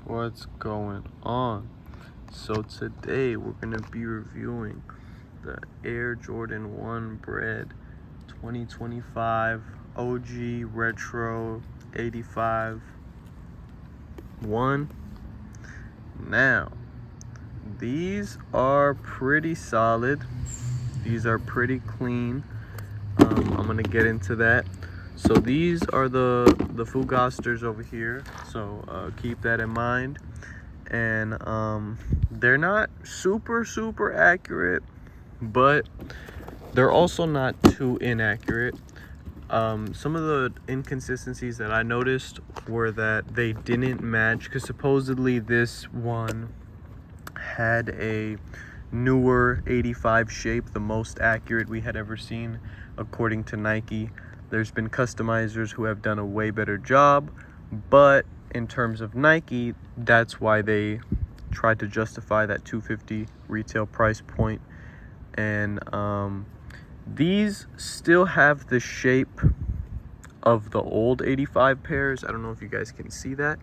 What's going on? So today we're gonna be reviewing the Air Jordan 1 Bred 2025 OG Retro 85 1. Now, these are pretty solid. These are pretty clean. I'm gonna get into that. So these are the Fugasters over here, so keep that in mind. And they're not super accurate, but they're also not too inaccurate. Some of the inconsistencies that I noticed were that they didn't match, because supposedly this one had a newer 85 shape, the most accurate we had ever seen according to Nike. There's been customizers who have done a way better job, but in terms of Nike, that's why they tried to justify that $250 retail price point. And these still have the shape of the old 85 pairs. I don't know if you guys can see that.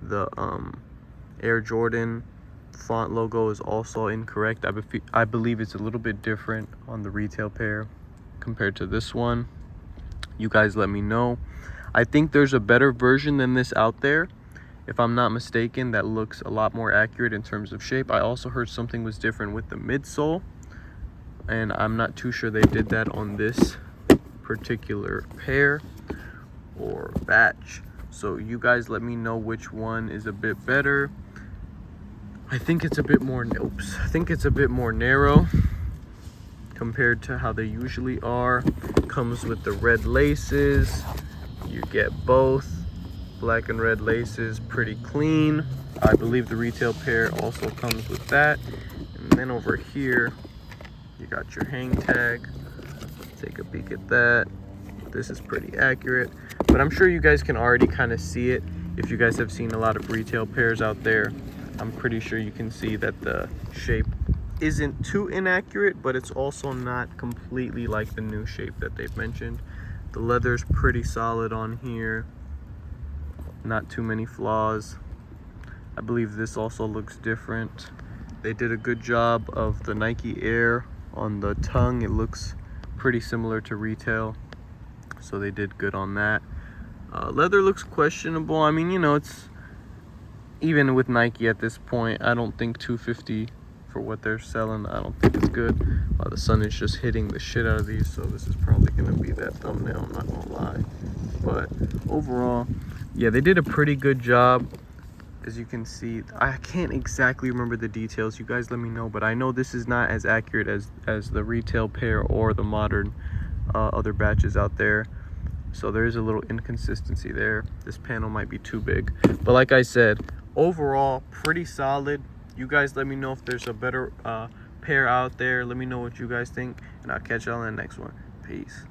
The Air Jordan font logo is also incorrect. I believe it's a little bit different on the retail pair compared to this one. You guys let me know. I think there's a better version than this out there, if I'm not mistaken, that looks a lot more accurate in terms of shape. I also heard something was different with the midsole, and I'm not too sure they did that on this particular pair or batch. So you guys let me know which one is a bit better. I think it's a bit more, I think it's a bit more narrow compared to how they usually are. Comes with the red laces. You get both black and red laces, pretty clean. I believe the retail pair also comes with that. And then over here, you got your hang tag. Take a peek at that. This is pretty accurate, but I'm sure you guys can already kind of see it. If you guys have seen a lot of retail pairs out there, I'm pretty sure you can see that the shape isn't too inaccurate, but it's also not completely like the new shape that they've mentioned. The leather's pretty solid on here. Not too many flaws. I believe this also looks different. They did a good job of the Nike Air on the tongue. It looks pretty similar to retail, so they did good on that. Leather looks questionable. I mean, you know, it's even with Nike at this point, I don't think $250 for what they're selling, I don't think it's good. The sun is just hitting the shit out of these, so this is probably gonna be that thumbnail, I'm not gonna lie. But overall, yeah, they did a pretty good job. As you can see, I can't exactly remember the details. You guys let me know, but I know this is not as accurate as the retail pair or the modern other batches out there. So there is a little inconsistency there. This panel might be too big, but like I said, overall pretty solid. You guys let me know if there's a better pair out there. Let me know what you guys think, and I'll catch y'all in the next one. Peace.